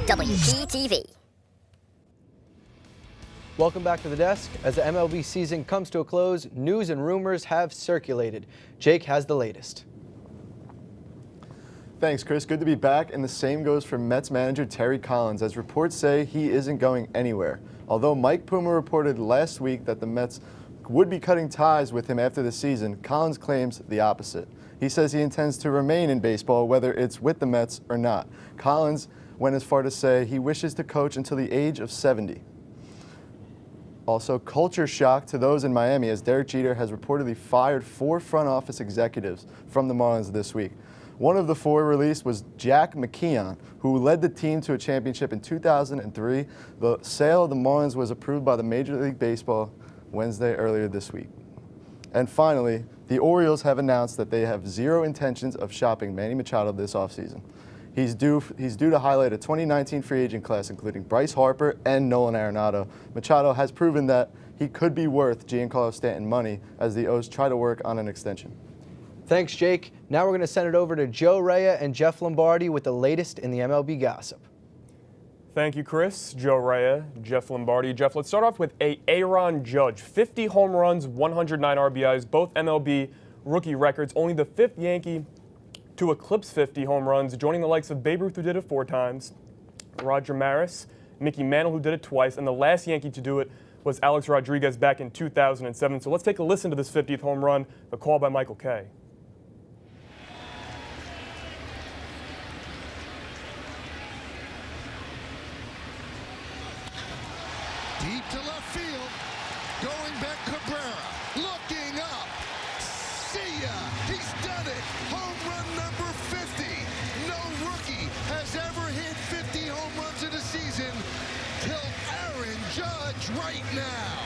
WPTV. Welcome back to the desk. As the MLB season comes to a close, news and rumors have circulated. Jake has the latest. Thanks, Chris. Good to be back, and the same goes for Mets manager Terry Collins, as reports say he isn't going anywhere. Although Mike Puma reported last week that the Mets would be cutting ties with him after the season, Collins claims the opposite. He says he intends to remain in baseball, whether it's with the Mets or not. Collins went as far to say he wishes to coach until the age of 70. Also, culture shock to those in Miami, as Derek Jeter has reportedly fired 4 front office executives from the Marlins this week. One of the 4 released was Jack McKeon, who led the team to a championship in 2003. The sale of the Marlins was approved by the Major League Baseball Wednesday earlier this week. And finally, the Orioles have announced that they have zero intentions of shopping Manny Machado this offseason. He's due to highlight a 2019 free agent class, including Bryce Harper and Nolan Arenado. Machado has proven that he could be worth Giancarlo Stanton money as the O's try to work on an extension. Thanks, Jake. Now we're going to send it over to Joe Rhea and Jeff Lombardi with the latest in the MLB gossip. Thank you, Chris. Joe Rhea, Jeff Lombardi. Jeff, let's start off with Aaron Judge. 50 home runs, 109 RBIs, both MLB rookie records. Only the 5th Yankee to eclipse 50 home runs, joining the likes of Babe Ruth, who did it 4 times, Roger Maris, Mickey Mantle, who did it twice, and the last Yankee to do it was Alex Rodriguez back in 2007. So let's take a listen to this 50th home run, the call by Michael Kay. Deep to left field, going back Cabrera, looking up, see ya, he's done it, home run number 50. No rookie has ever hit 50 home runs in a season till Aaron Judge right now.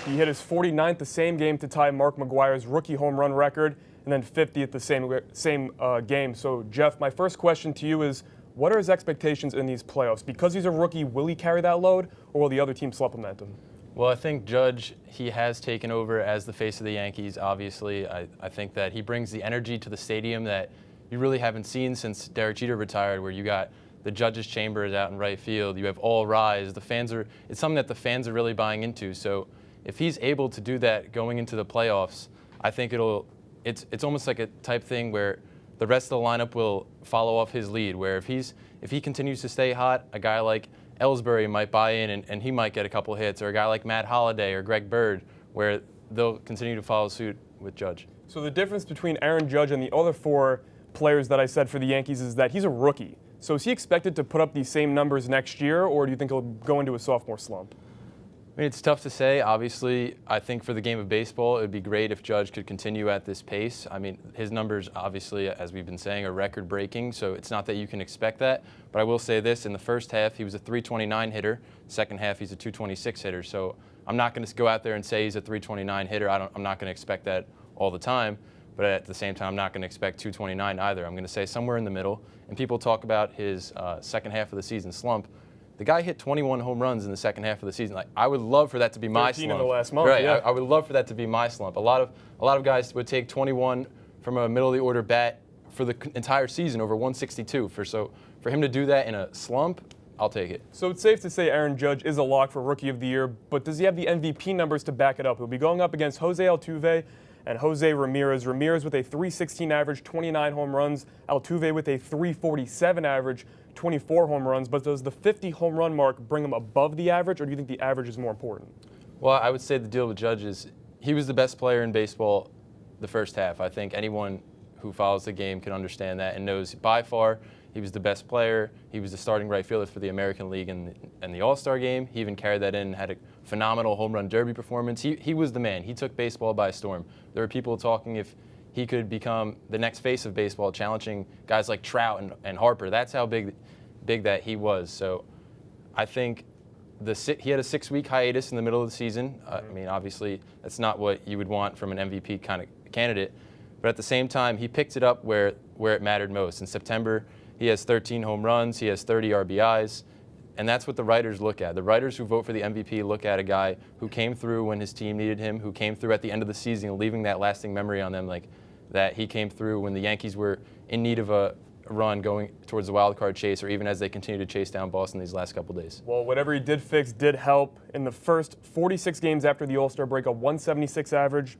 He hit his 49th the same game to tie Mark McGwire's rookie home run record, and then 50th the same game. So, Jeff, my first question to you is, what are his expectations in these playoffs? Because he's a rookie, will he carry that load, or will the other team supplement him? Well, I think Judge, he has taken over as the face of the Yankees, obviously. I think that he brings the energy to the stadium that you really haven't seen since Derek Jeter retired, where you got the Judge's chambers out in right field. You have all rise. It's something that the fans are really buying into. So if he's able to do that going into the playoffs, I think it's almost like a type thing where the rest of the lineup will follow off his lead, where if he continues to stay hot, a guy like Ellsbury might buy in and he might get a couple hits, or a guy like Matt Holliday or Greg Bird, where they'll continue to follow suit with Judge. So the difference between Aaron Judge and the other 4 players that I said for the Yankees is that he's a rookie. So is he expected to put up these same numbers next year, or do you think he'll go into a sophomore slump? I mean, it's tough to say. Obviously, I think for the game of baseball, it would be great if Judge could continue at this pace. I mean, his numbers, obviously, as we've been saying, are record-breaking, so it's not that you can expect that. But I will say this, in the first half, he was a 329 hitter. Second half, he's a 226 hitter. So I'm not going to go out there and say he's a 329 hitter. I'm not going to expect that all the time. But at the same time, I'm not going to expect 229 either. I'm going to say somewhere in the middle. And people talk about his second half of the season slump. The guy hit 21 home runs in the second half of the season. Like, I would love for that to be my slump. 13 in the last month, right? yeah. I would love for that to be my slump. A lot of guys would take 21 from a middle of the order bat for the entire season over 162. For him to do that in a slump, I'll take it. So it's safe to say Aaron Judge is a lock for Rookie of the Year, but does he have the MVP numbers to back it up? He'll be going up against Jose Altuve and Jose Ramirez. Ramirez with a 316 average, 29 home runs. Altuve with a 347 average, 24 home runs. But does the 50 home run mark bring him above the average, or do you think the average is more important? Well, I would say the deal with Judge is he was the best player in baseball the first half. I think anyone who follows the game can understand that and knows by far he was the best player. He was the starting right fielder for the American League and the All-Star game. He even carried that in, had a phenomenal home run derby performance. He was the man. He took baseball by storm. There were people talking if he could become the next face of baseball, challenging guys like Trout and Harper. That's how big that he was. So I think he had a 6-week hiatus in the middle of the season. I mean, obviously, that's not what you would want from an MVP kind of candidate. But at the same time, he picked it up where it mattered most. In September, He has 13 home runs. He has 30 RBIs. And that's what the writers look at. The writers who vote for the MVP look at a guy who came through when his team needed him, who came through at the end of the season, leaving that lasting memory on them, like that he came through when the Yankees were in need of a run going towards the wild card chase, or even as they continue to chase down Boston these last couple days. Well, whatever he did fix did help. In the first 46 games after the All-Star break, a 176 average,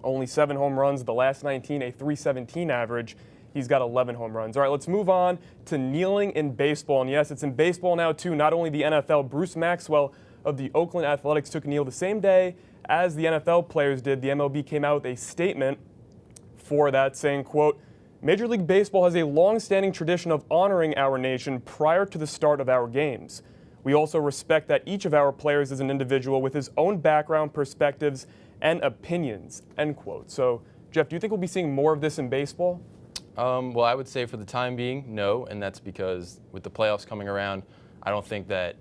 only 7 home runs. The last 19, a 317 average. He's got 11 home runs. All right, let's move on to kneeling in baseball. And yes, it's in baseball now, too. Not only the NFL, Bruce Maxwell of the Oakland Athletics took a kneel the same day as the NFL players did. The MLB came out with a statement for that saying, quote, Major League Baseball has a long-standing tradition of honoring our nation prior to the start of our games. We also respect that each of our players is an individual with his own background, perspectives, and opinions, end quote. So, Jeff, do you think we'll be seeing more of this in baseball? Well, I would say for the time being, no, and that's because with the playoffs coming around, I don't think that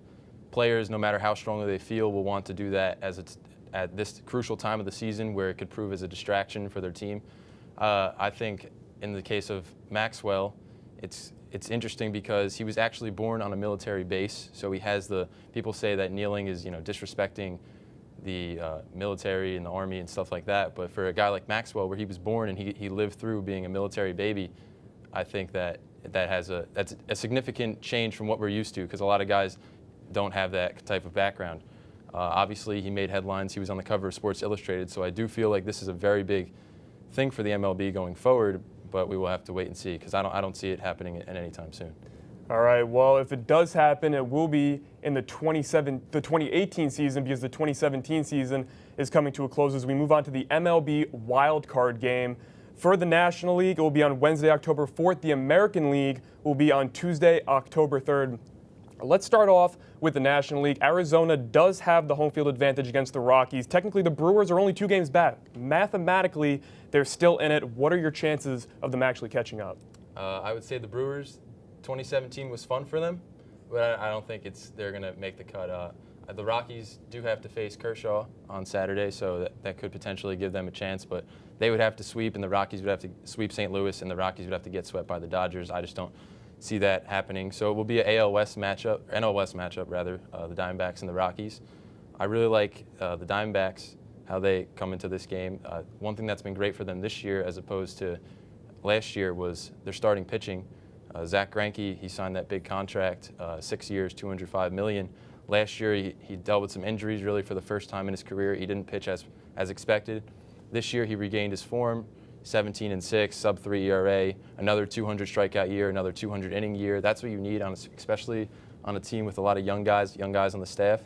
players, no matter how strongly they feel, will want to do that as it's at this crucial time of the season where it could prove as a distraction for their team. I think in the case of Maxwell, it's interesting because he was actually born on a military base, so he has people say that kneeling is, disrespecting the military and the army and stuff like that. But for a guy like Maxwell, where he was born and he lived through being a military baby, I think that's a significant change from what we're used to, because a lot of guys don't have that type of background. Obviously, he made headlines. He was on the cover of Sports Illustrated, so I do feel like this is a very big thing for the MLB going forward, but we will have to wait and see, because I don't see it happening at any time soon. All right, well, if it does happen, it will be in the 2018 season, because the 2017 season is coming to a close as we move on to the MLB wildcard game. For the National League, it will be on Wednesday, October 4th. The American League will be on Tuesday, October 3rd. Let's start off with the National League. Arizona does have the home field advantage against the Rockies. Technically, the Brewers are only 2 games back. Mathematically, they're still in it. What are your chances of them actually catching up? I would say the Brewers, 2017 was fun for them, but I don't think they're going to make the cut. The Rockies do have to face Kershaw on Saturday, so that could potentially give them a chance, but they would have to sweep, and the Rockies would have to sweep St. Louis, and the Rockies would have to get swept by the Dodgers. I just don't see that happening. So it will be an NL West matchup, the Diamondbacks and the Rockies. I really like the Diamondbacks, how they come into this game. One thing that's been great for them this year as opposed to last year was their starting pitching. Zach Greinke, he signed that big contract, 6 years, $205 million. Last year, he dealt with some injuries really for the first time in his career. He didn't pitch as expected. This year, he regained his form, 17-6, sub-3 ERA, another 200 strikeout year, another 200 inning year. That's what you need, especially on a team with a lot of young guys on the staff.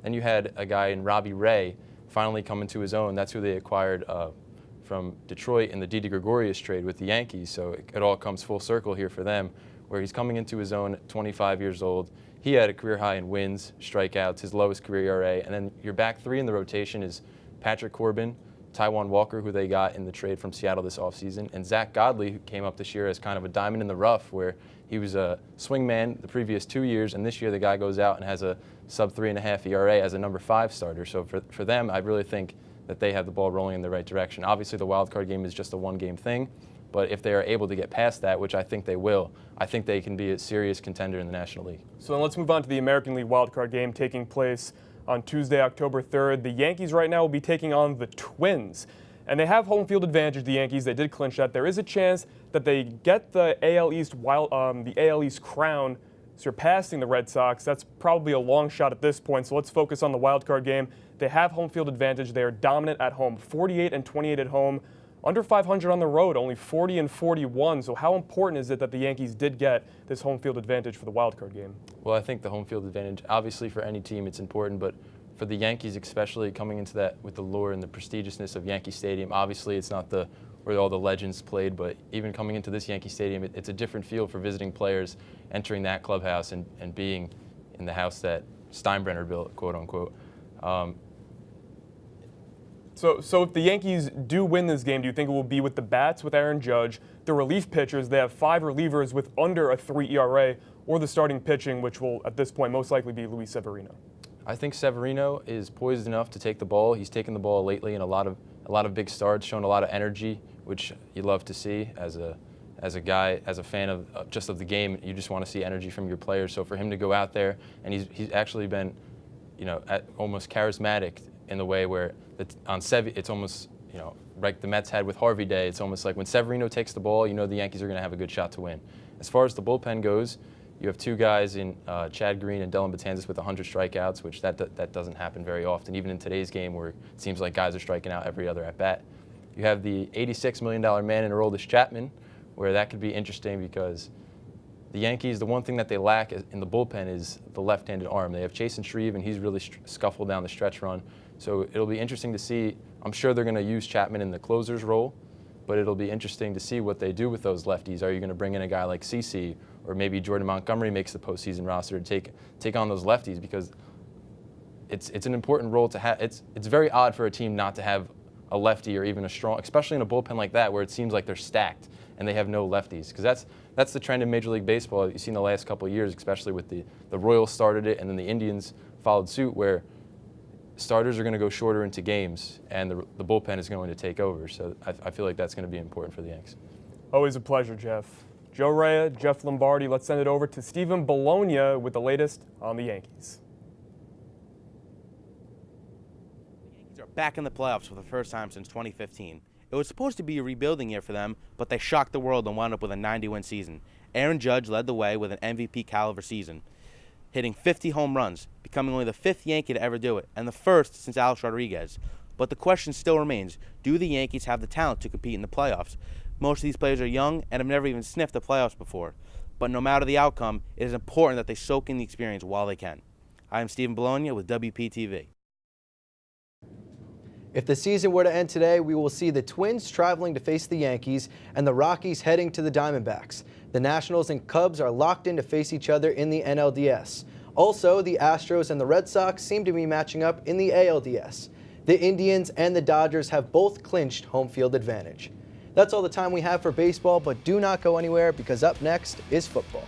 Then you had a guy in Robbie Ray finally come into his own. That's who they acquired from Detroit in the Didi Gregorius trade with the Yankees. So it all comes full circle here for them, where he's coming into his own at 25 years old. He had a career high in wins, strikeouts, his lowest career ERA. And then your back 3 in the rotation is Patrick Corbin, Taijuan Walker, who they got in the trade from Seattle this offseason, and Zach Godley, who came up this year as kind of a diamond in the rough, where he was a swingman the previous 2 years, and this year the guy goes out and has a sub-3.5 ERA as a number 5 starter. So for them, I really think that they have the ball rolling in the right direction. Obviously, the wild card game is just a one-game thing, but if they are able to get past that, which I think they will, I think they can be a serious contender in the National League. So then let's move on to the American League wildcard game taking place on Tuesday, October 3rd. The Yankees right now will be taking on the Twins. And they have home field advantage, the Yankees. They did clinch that. There is a chance that they get the AL East crown, surpassing the Red Sox. That's probably a long shot at this point. So let's focus on the wild card game. They have home field advantage. They are dominant at home, 48-28 at home, under 500 on the road, only 40-41. So how important is it that the Yankees did get this home field advantage for the wild card game? Well, I think the home field advantage, obviously for any team, it's important, but for the Yankees especially, coming into that with the lure and the prestigiousness of Yankee Stadium, obviously it's not where all the legends played, but even coming into this Yankee Stadium, it's a different feel for visiting players entering that clubhouse and being in the house that Steinbrenner built, quote unquote. So if the Yankees do win this game, do you think it will be with the bats with Aaron Judge, the relief pitchers, they have 5 relievers with under a 3 ERA, or the starting pitching, which will at this point most likely be Luis Severino? I think Severino is poised enough to take the ball. He's taken the ball lately in a lot of big starts, shown a lot of energy, which you love to see as as a guy, as a fan of just of the game, you just want to see energy from your players. So for him to go out there, and he's actually been, almost charismatic in the way where on Sevi, it's almost, like the Mets had with Harvey Day. It's almost like when Severino takes the ball, the Yankees are going to have a good shot to win. As far as the bullpen goes, you have two guys in Chad Green and Dellin Betances with 100 strikeouts, which that doesn't happen very often, even in today's game where it seems like guys are striking out every other at bat. You have the $86 million man in Aroldis Chapman, where that could be interesting because the Yankees, the one thing that they lack in the bullpen is the left-handed arm. They have Chasen Shreve, and he's really scuffled down the stretch run. So it'll be interesting to see. I'm sure they're going to use Chapman in the closer's role, but it'll be interesting to see what they do with those lefties. Are you going to bring in a guy like CeCe, or maybe Jordan Montgomery makes the postseason roster to take on those lefties? Because it's an important role to have. It's very odd for a team not to have a lefty or even a strong, especially in a bullpen like that where it seems like they're stacked and they have no lefties. Because that's the trend in Major League Baseball you've seen the last couple of years, especially with the Royals started it and then the Indians followed suit, where starters are going to go shorter into games and the bullpen is going to take over. So I feel like that's going to be important for the Yanks. Always a pleasure, Jeff. Joe Rea, Jeff Lombardi, let's send it over to Stephen Bologna with the latest on the Yankees. Are back in the playoffs for the first time since 2015. It was supposed to be a rebuilding year for them, but they shocked the world and wound up with a 90-win season. Aaron Judge led the way with an MVP-caliber season, hitting 50 home runs, becoming only the 5th Yankee to ever do it, and the first since Alex Rodriguez. But the question still remains, do the Yankees have the talent to compete in the playoffs? Most of these players are young and have never even sniffed the playoffs before. But no matter the outcome, it is important that they soak in the experience while they can. I am Stephen Bologna with WPTV. If the season were to end today, we will see the Twins traveling to face the Yankees and the Rockies heading to the Diamondbacks. The Nationals and Cubs are locked in to face each other in the NLDS. Also, the Astros and the Red Sox seem to be matching up in the ALDS. The Indians and the Dodgers have both clinched home field advantage. That's all the time we have for baseball, but do not go anywhere because up next is football.